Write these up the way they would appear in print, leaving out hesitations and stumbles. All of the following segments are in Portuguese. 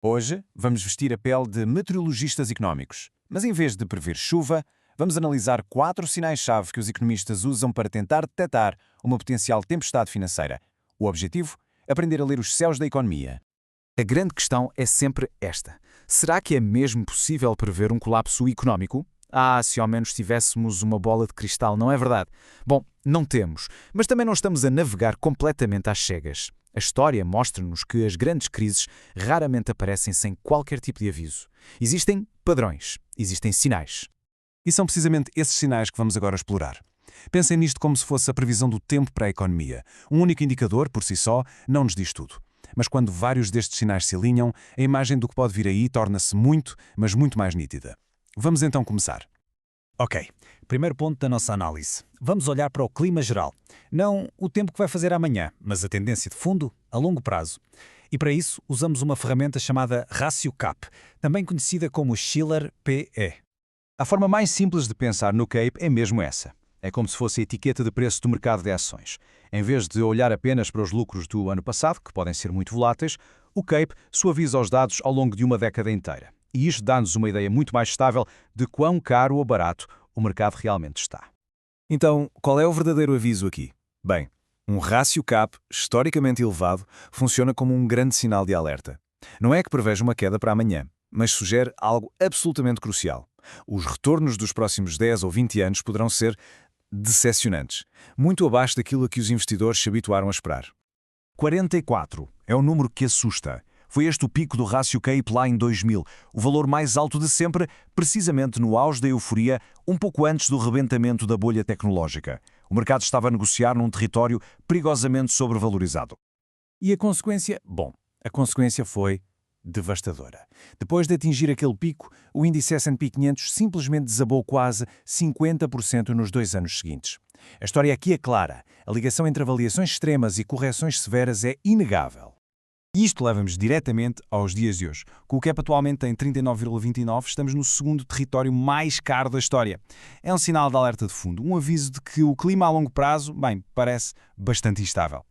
Hoje, vamos vestir a pele de meteorologistas económicos. Mas em vez de prever chuva, vamos analisar 4 sinais-chave que os economistas usam para tentar detectar uma potencial tempestade financeira. O objetivo? Aprender a ler os céus da economia. A grande questão é sempre esta. Será que é mesmo possível prever um colapso económico? Se ao menos tivéssemos uma bola de cristal, não é verdade? Bom, não temos, mas também não estamos a navegar completamente às cegas. A história mostra-nos que as grandes crises raramente aparecem sem qualquer tipo de aviso. Existem padrões, existem sinais. E são precisamente esses sinais que vamos agora explorar. Pensem nisto como se fosse a previsão do tempo para a economia. Um único indicador, por si só, não nos diz tudo. Mas quando vários destes sinais se alinham, a imagem do que pode vir aí torna-se muito, mas muito mais nítida. Vamos então começar. Ok, primeiro ponto da nossa análise. Vamos olhar para o clima geral. Não o tempo que vai fazer amanhã, mas a tendência de fundo a longo prazo. E para isso usamos uma ferramenta chamada Ratio CAP, também conhecida como Shiller PE. A forma mais simples de pensar no CAPE é mesmo essa. É como se fosse a etiqueta de preço do mercado de ações. Em vez de olhar apenas para os lucros do ano passado, que podem ser muito voláteis, o CAPE suaviza os dados ao longo de uma década inteira. E isto dá-nos uma ideia muito mais estável de quão caro ou barato o mercado realmente está. Então, qual é o verdadeiro aviso aqui? Bem, um rácio CAP historicamente elevado funciona como um grande sinal de alerta. Não é que preveja uma queda para amanhã, mas sugere algo absolutamente crucial. Os retornos dos próximos 10 ou 20 anos poderão ser decepcionantes, muito abaixo daquilo a que os investidores se habituaram a esperar. 44 é o número que assusta. Foi este o pico do rácio CAPE lá em 2000, o valor mais alto de sempre, precisamente no auge da euforia, um pouco antes do rebentamento da bolha tecnológica. O mercado estava a negociar num território perigosamente sobrevalorizado. E a consequência? Bom, a consequência foi devastadora. Depois de atingir aquele pico, o índice S&P 500 simplesmente desabou quase 50% nos 2 anos seguintes. A história aqui é clara. A ligação entre avaliações extremas e correções severas é inegável. E isto leva-nos diretamente aos dias de hoje. Com o CAP atualmente em 39,29, estamos no segundo território mais caro da história. É um sinal de alerta de fundo, um aviso de que o clima a longo prazo, parece bastante instável.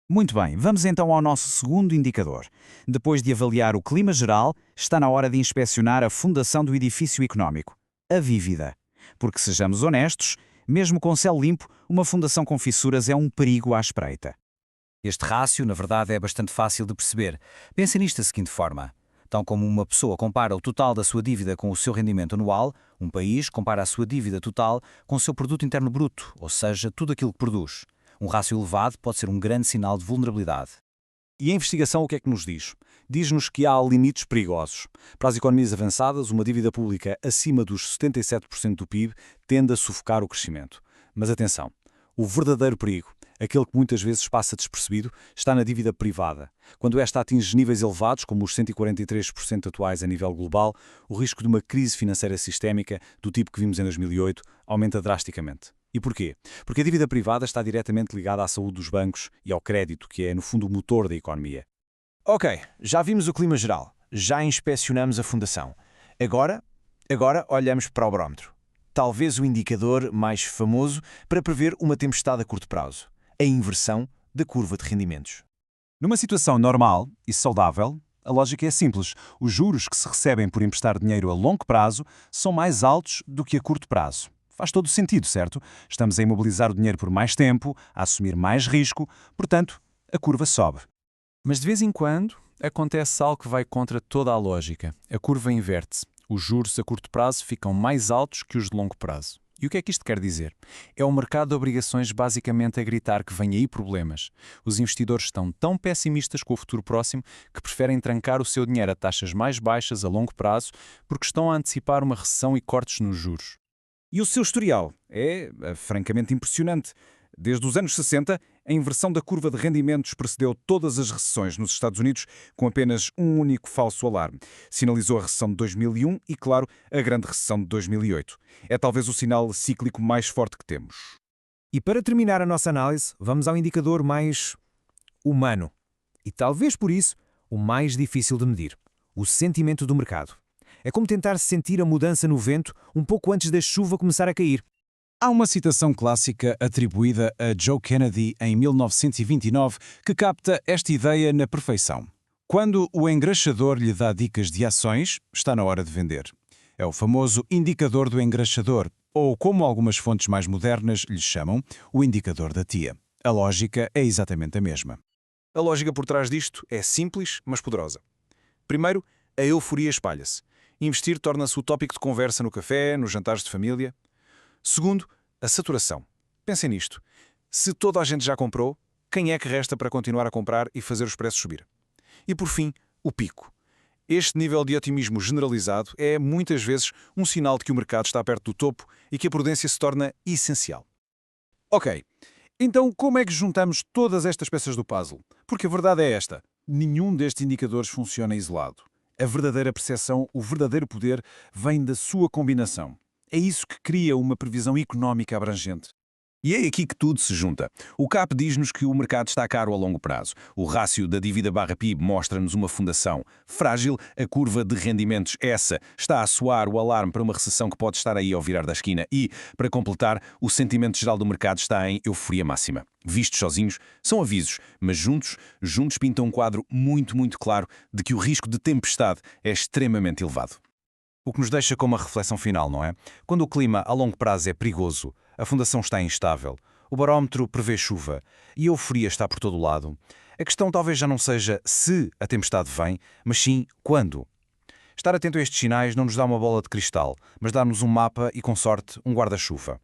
Muito bem, vamos então ao nosso segundo indicador. Depois de avaliar o clima geral, está na hora de inspecionar a fundação do edifício económico, a Vívida. Porque, sejamos honestos, mesmo com céu limpo, uma fundação com fissuras é um perigo à espreita. Este rácio, na verdade, é bastante fácil de perceber. Pense nisto da seguinte forma. Tal como uma pessoa compara o total da sua dívida com o seu rendimento anual, um país compara a sua dívida total com o seu produto interno bruto, ou seja, tudo aquilo que produz. Um rácio elevado pode ser um grande sinal de vulnerabilidade. E a investigação o que é que nos diz? Diz-nos que há limites perigosos. Para as economias avançadas, uma dívida pública acima dos 77% do PIB tende a sufocar o crescimento. Mas atenção, o verdadeiro perigo, aquele que muitas vezes passa despercebido, está na dívida privada. Quando esta atinge níveis elevados, como os 143% atuais a nível global, o risco de uma crise financeira sistémica, do tipo que vimos em 2008, aumenta drasticamente. E porquê? Porque a dívida privada está diretamente ligada à saúde dos bancos e ao crédito, que é, no fundo, o motor da economia. Ok, já vimos o clima geral, já inspecionamos a fundação. Agora olhamos para o barómetro. Talvez o indicador mais famoso para prever uma tempestade a curto prazo. A inversão da curva de rendimentos. Numa situação normal e saudável, a lógica é simples. Os juros que se recebem por emprestar dinheiro a longo prazo são mais altos do que a curto prazo. Faz todo o sentido, certo? Estamos a imobilizar o dinheiro por mais tempo, a assumir mais risco, portanto, a curva sobe. Mas de vez em quando acontece algo que vai contra toda a lógica. A curva inverte-se. Os juros a curto prazo ficam mais altos que os de longo prazo. E o que é que isto quer dizer? É o mercado de obrigações basicamente a gritar que vêm aí problemas. Os investidores estão tão pessimistas com o futuro próximo que preferem trancar o seu dinheiro a taxas mais baixas a longo prazo porque estão a antecipar uma recessão e cortes nos juros. E o seu historial é francamente impressionante. Desde os anos 60, a inversão da curva de rendimentos precedeu todas as recessões nos Estados Unidos com apenas um único falso alarme. Sinalizou a recessão de 2001 e, claro, a grande recessão de 2008. É talvez o sinal cíclico mais forte que temos. E para terminar a nossa análise, vamos ao indicador mais humano. E talvez por isso, o mais difícil de medir. O sentimento do mercado. É como tentar sentir a mudança no vento um pouco antes da chuva começar a cair. Há uma citação clássica atribuída a Joe Kennedy em 1929 que capta esta ideia na perfeição. Quando o engraxador lhe dá dicas de ações, está na hora de vender. É o famoso indicador do engraxador, ou como algumas fontes mais modernas lhe chamam, o indicador da tia. A lógica é exatamente a mesma. A lógica por trás disto é simples, mas poderosa. Primeiro, a euforia espalha-se. Investir torna-se o tópico de conversa no café, nos jantares de família. Segundo, a saturação. Pensem nisto. Se toda a gente já comprou, quem é que resta para continuar a comprar e fazer os preços subir? E por fim, o pico. Este nível de otimismo generalizado é, muitas vezes, um sinal de que o mercado está perto do topo e que a prudência se torna essencial. Ok, então como é que juntamos todas estas peças do puzzle? Porque a verdade é esta: nenhum destes indicadores funciona isolado. A verdadeira percepção, o verdadeiro poder, vem da sua combinação. É isso que cria uma previsão económica abrangente. E é aqui que tudo se junta. O CAP diz-nos que o mercado está caro a longo prazo. O rácio da dívida barra PIB mostra-nos uma fundação frágil. A curva de rendimentos, essa, está a soar o alarme para uma recessão que pode estar aí ao virar da esquina. E, para completar, o sentimento geral do mercado está em euforia máxima. Vistos sozinhos, são avisos, mas juntos pintam um quadro muito, muito claro de que o risco de tempestade é extremamente elevado. O que nos deixa com uma reflexão final, não é? Quando o clima a longo prazo é perigoso, a fundação está instável, o barómetro prevê chuva e a euforia está por todo o lado, a questão talvez já não seja se a tempestade vem, mas sim quando. Estar atento a estes sinais não nos dá uma bola de cristal, mas dá-nos um mapa e, com sorte, um guarda-chuva.